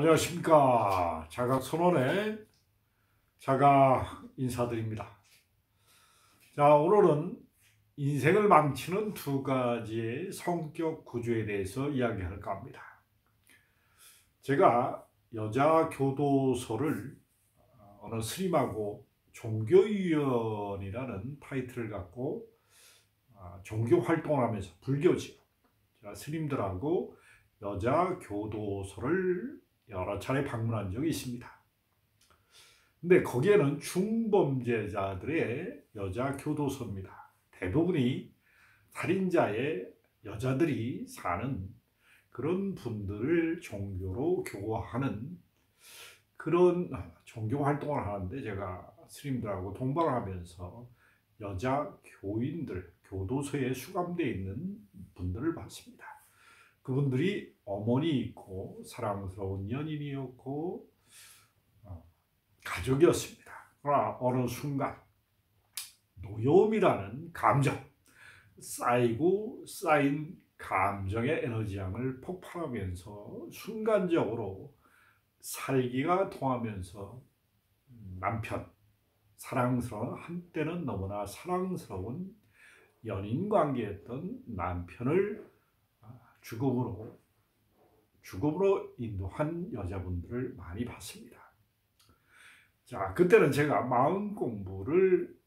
안녕하십니까. 자각선언의 자각 인사드립니다. 자, 오늘은 인생을 망치는 두 가지의 성격 구조에 대해서 이야기할까 합니다. 제가 여자 교도소를 어느 스님하고 종교위원이라는 타이틀을 갖고 종교 활동을 하면서 불교지요. 제가 스님들하고 여자 교도소를 여러 차례 방문한 적이 있습니다. 근데 거기에는 중범죄자들의 여자 교도소입니다. 대부분이 살인자의 여자들이 사는 그런 분들을 종교로 교화하는 그런 종교 활동을 하는데, 제가 스님들하고 동반을 하면서 여자 교인들, 교도소에 수감되어 있는 분들을 봤습니다. 그분들이 어머니 있고 사랑스러운 연인이었고 가족이었습니다. 그러나 어느 순간 노여움이라는 감정, 쌓이고 쌓인 감정의 에너지양을 폭발하면서 순간적으로 살기가 통하면서 남편, 사랑스러운, 한때는 너무나 사랑스러운 연인 관계였던 남편을 죽음으로 인도한 여자분들을 많이 봤습니다. 자, 그때는 제가 마음 공부를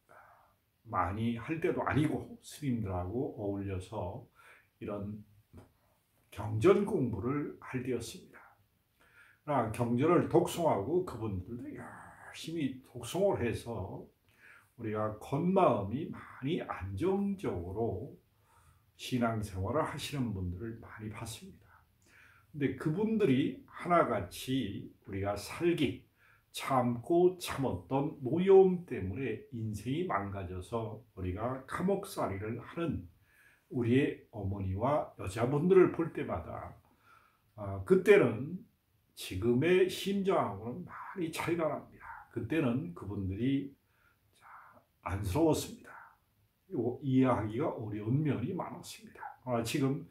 많이 할 때도 아니고 스님들하고 어울려서 이런 경전 공부를 할 때였습니다. 경전을 독송하고 그분들도 열심히 독송을 해서 우리가 겉마음이 많이 안정적으로 신앙생활을 하시는 분들을 많이 봤습니다. 근데 그분들이 하나같이 우리가 살기, 참고 참았던 노여움 때문에 인생이 망가져서 우리가 감옥살이를 하는 우리의 어머니와 여자분들을 볼 때마다 그때는 지금의 심정하고는 많이 차이가 납니다. 그때는 그분들이 안쓰러웠습니다. 이해하기가 어려운 면이 많았습니다. 지금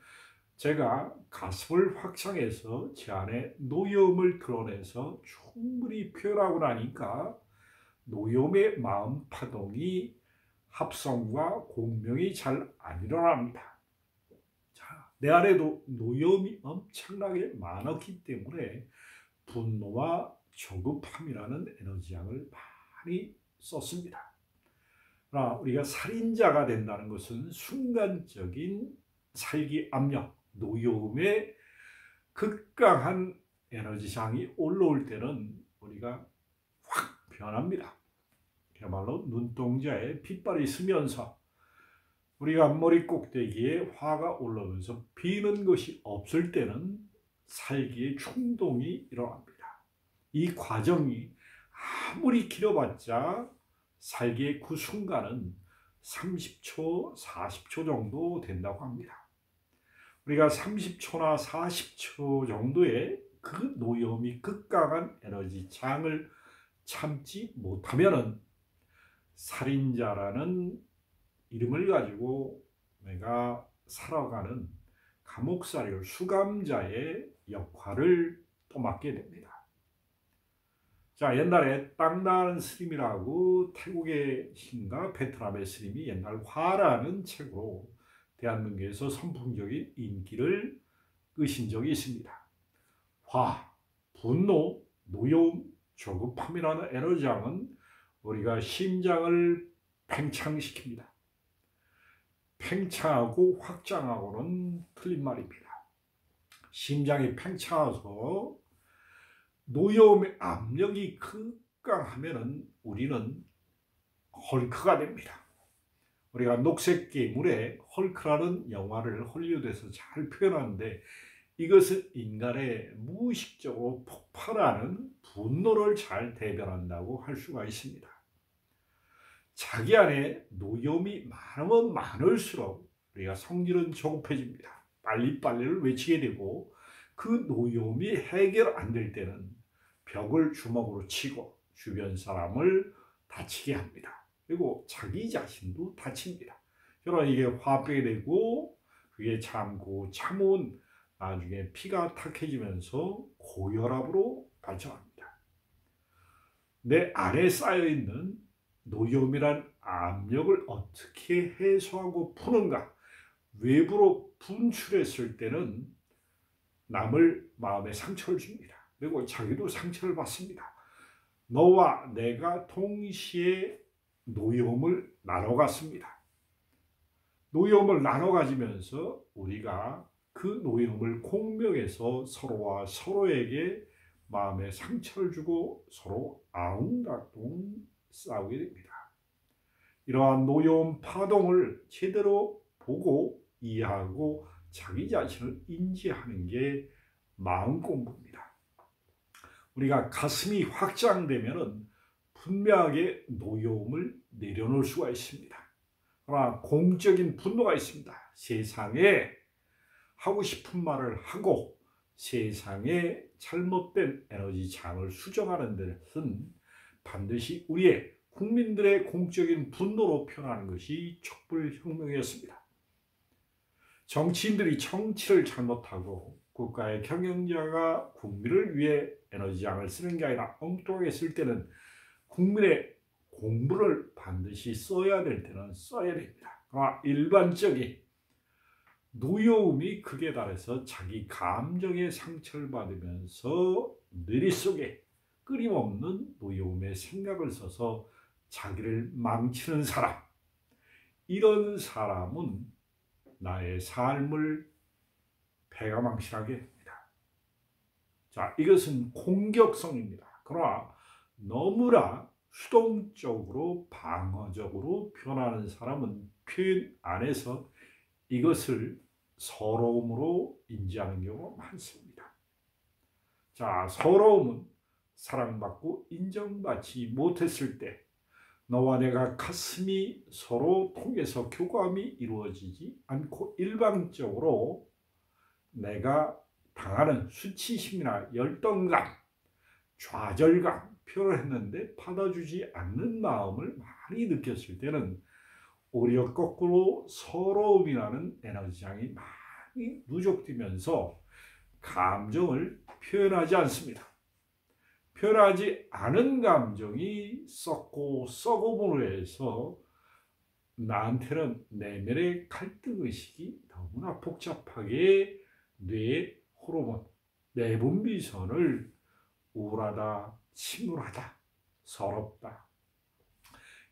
제가 가슴을 확장해서 제 안에 노여움을 드러내서 충분히 표현하고 나니까 노여움의 마음 파동이 합성과 공명이 잘 안 일어납니다. 자, 내 안에도 노여움이 엄청나게 많았기 때문에 분노와 조급함이라는 에너지양을 많이 썼습니다. 그러나 우리가 살인자가 된다는 것은 순간적인 살기 압력, 노여움의 극강한 에너지장이 올라올 때는 우리가 확 변합니다. 그야말로 눈동자에 핏발이 서면서 우리가 머리 꼭대기에 화가 올라오면서 비는 것이 없을 때는 살기의 충동이 일어납니다. 이 과정이 아무리 길어봤자 살기의 그 순간은 30초, 40초 정도 된다고 합니다. 우리가 30초나 40초 정도의 그 노여움이 극강한 에너지 장을 참지 못하면은 살인자라는 이름을 가지고 내가 살아가는 감옥살이를 수감자의 역할을 또 맡게 됩니다. 자, 옛날에 땅다은 스님이라고 태국의 신가 베트남의 스님이 옛날 화라는 책으로 대한민국에서 선풍적인 인기를 끄신 적이 있습니다. 화, 분노, 노여움, 조급함이라는 에너지양은 우리가 심장을 팽창시킵니다. 팽창하고 확장하고는 틀린 말입니다. 심장이 팽창해서 노여움의 압력이 극강하면 우리는 헐크가 됩니다. 우리가 녹색 괴물의 헐크라는 영화를 헐리우드에서 잘 표현하는데, 이것은 인간의 무의식적으로 폭발하는 분노를 잘 대변한다고 할 수가 있습니다. 자기 안에 노여움이 많으면 많을수록 우리가 성질은 조급해집니다. 빨리빨리를 외치게 되고, 그 노여움이 해결 안 될 때는 벽을 주먹으로 치고 주변 사람을 다치게 합니다. 그리고 자기 자신도 다칩니다. 그러나 이게 화병이 되고 그게 참고 참은 나중에 피가 탁해지면서 고혈압으로 발전합니다. 내 안에 쌓여있는 노염이란 압력을 어떻게 해소하고 푸는가? 외부로 분출했을 때는 남을 마음에 상처를 줍니다. 그리고 자기도 상처를 받습니다. 너와 내가 동시에 노여움을 나눠갔습니다. 노여움을 나눠 가지면서 우리가 그 노여움을 공명해서 서로와 서로에게 마음에 상처를 주고 서로 아웅다웅 싸우게 됩니다. 이러한 노여움 파동을 제대로 보고 이해하고 자기 자신을 인지하는 게 마음 공부입니다. 우리가 가슴이 확장되면 분명하게 노여움을 내려놓을 수가 있습니다. 그러나 공적인 분노가 있습니다. 세상에 하고 싶은 말을 하고 세상에 잘못된 에너지 장을 수정하는 데는 반드시 우리의 국민들의 공적인 분노로 표현하는 것이 촛불혁명이었습니다. 정치인들이 정치를 잘못하고 국가의 경영자가 국민을 위해 에너지장을 쓰는 게 아니라 엉뚱하게 쓸 때는 국민의 공부를 반드시 써야 될 때는 써야 됩니다. 그러나 일반적인 노여움이 극에 달해서 자기 감정에 상처를 받으면서 뇌리 속에 끊임없는 노여움의 생각을 써서 자기를 망치는 사람, 이런 사람은 나의 삶을 패가망신하게 됩니다. 자, 이것은 공격성입니다. 그러나 너무나 수동적으로 방어적으로 표현하는 사람은 표현 안에서 이것을 서러움으로 인지하는 경우가 많습니다. 자, 서러움은 사랑받고 인정받지 못했을 때 너와 내가 가슴이 서로 통해서 교감이 이루어지지 않고 일방적으로 내가 당하는 수치심이나 열등감, 좌절감 표현을 했는데 받아주지 않는 마음을 많이 느꼈을 때는 오히려 거꾸로 서러움이라는 에너지장이 많이 누적되면서 감정을 표현하지 않습니다. 표현하지 않은 감정이 썩고 썩음으로 해서 나한테는 내면의 갈등의식이 너무나 복잡하게 뇌의 호르몬, 내분비선을 우울하다, 침울하다, 서럽다,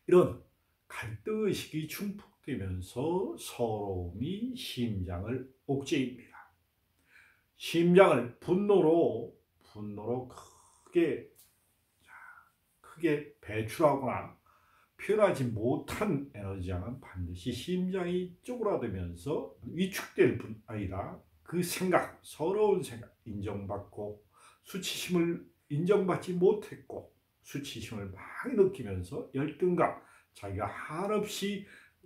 이런 갈등의식이 중폭되면서 서러움이 심장을 옥죄입니다. 심장을 분노로 크게 배출하거나 표현하지 못한 에너지장은 반드시 심장이 쪼그라들면서 위축될 뿐 아니라 그 생각, 서러운 생각, 인정받고 수치심을 인정받지 못했고 수치심을 많이 느끼면서 열등감, 자기가 한없이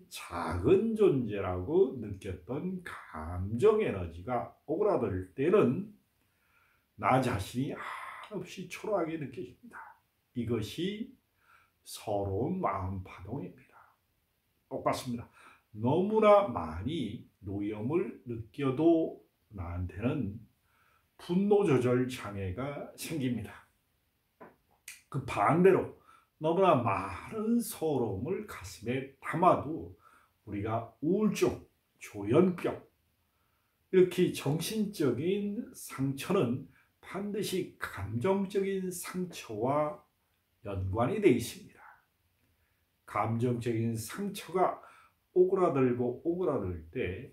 작은 존재라고 느꼈던 감정 에너지가 오그라들 때는 나 자신이 한없이 초라하게 느껴집니다. 이것이 서러운 마음 파동입니다. 똑같습니다. 너무나 많이 노염을 느껴도 나한테는 분노 조절 장애가 생깁니다. 그 반대로 너무나 많은 서러움을 가슴에 담아도 우리가 우울증, 조현병, 이렇게 정신적인 상처는 반드시 감정적인 상처와 연관이 되어 있습니다. 감정적인 상처가 오그라들 때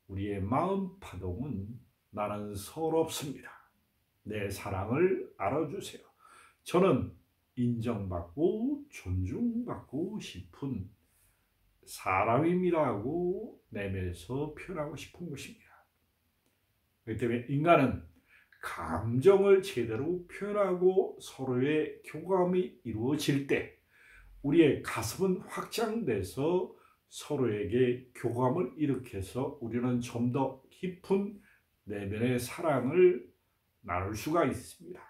우리의 마음 파동은 나는 서럽습니다. 내 사랑을 알아주세요. 저는 인정받고 존중받고 싶은 사람입니다라고 내면에서 표현하고 싶은 것입니다. 그렇기 때문에 인간은 감정을 제대로 표현하고 서로의 교감이 이루어질 때 우리의 가슴은 확장돼서 서로에게 교감을 일으켜서 우리는 좀 더 깊은 내면의 사랑을 나눌 수가 있습니다.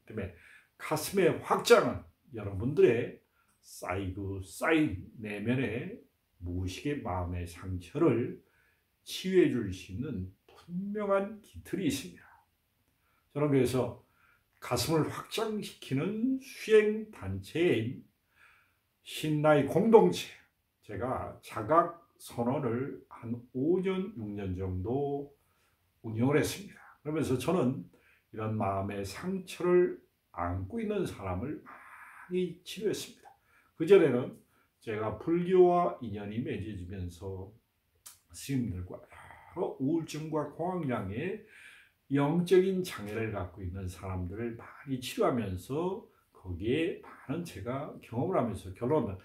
때문에 가슴의 확장은 여러분들의 쌓인 내면의 무의식의 마음의 상처를 치유해 줄 수 있는 분명한 기틀이 있습니다. 저는 그래서 가슴을 확장시키는 수행단체인 신라의 공동체, 제가 자각선언을 한 5년, 6년 정도 운영을 했습니다. 그러면서 저는 이런 마음의 상처를 안고 있는 사람을 많이 치료했습니다. 그전에는 제가 불교와 인연이 맺어지면서 스님들과 여러 우울증과 공황장애, 영적인 장애를 갖고 있는 사람들을 많이 치료하면서 거기에 많은 제가 경험을 하면서 결론은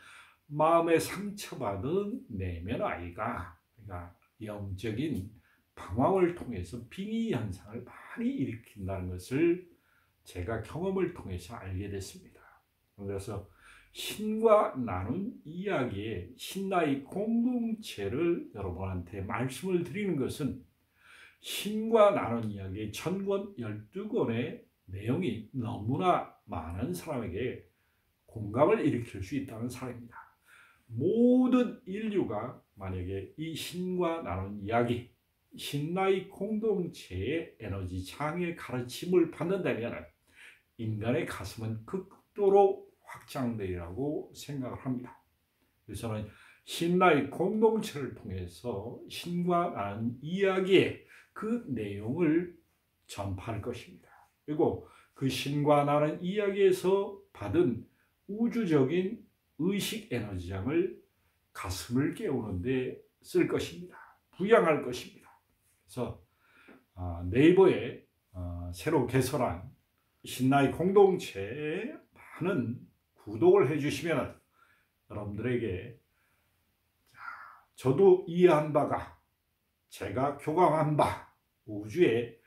마음에 상처받은 내면 아이가, 그러니까 영적인 방황을 통해서 빙의 현상을 많이 일으킨다는 것을 제가 경험을 통해서 알게 됐습니다. 그래서 신과 나눈 이야기의 신라의 공동체를 여러분한테 말씀을 드리는 것은 신과 나눈 이야기의 전권 12권의 내용이 너무나 많은 사람에게 공감을 일으킬 수 있다는 사람입니다. 모든 인류가 만약에 이 신과 나눈 이야기, 신라의 공동체의 에너지 장의 가르침을 받는다면 인간의 가슴은 극도로 확장되리라고 생각을 합니다. 그래서 저는 신라의 공동체를 통해서 신과 나눈 이야기의 그 내용을 전파할 것입니다. 그리고 그 신과 나눈 이야기에서 받은 우주적인 의식 에너지장을 가슴을 깨우는 데 쓸 것입니다. 부양할 것입니다. 그래서 네이버에 새로 개설한 신라의 공동체에 많은 구독을 해주시면 여러분들에게 저도 이해한 바가, 제가 교감한 바, 우주에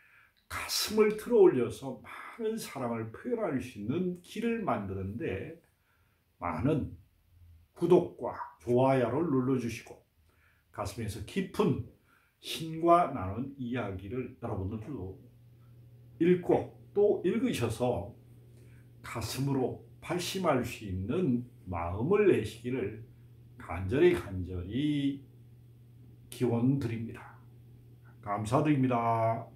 가슴을 들어올려서 많은 사랑을 표현할 수 있는 길을 만드는데 많은 구독과 좋아요를 눌러주시고 가슴에서 깊은 신과 나눈 이야기를 여러분들도 읽고 또 읽으셔서 가슴으로 발심할 수 있는 마음을 내시기를 간절히 기원 드립니다. 감사드립니다.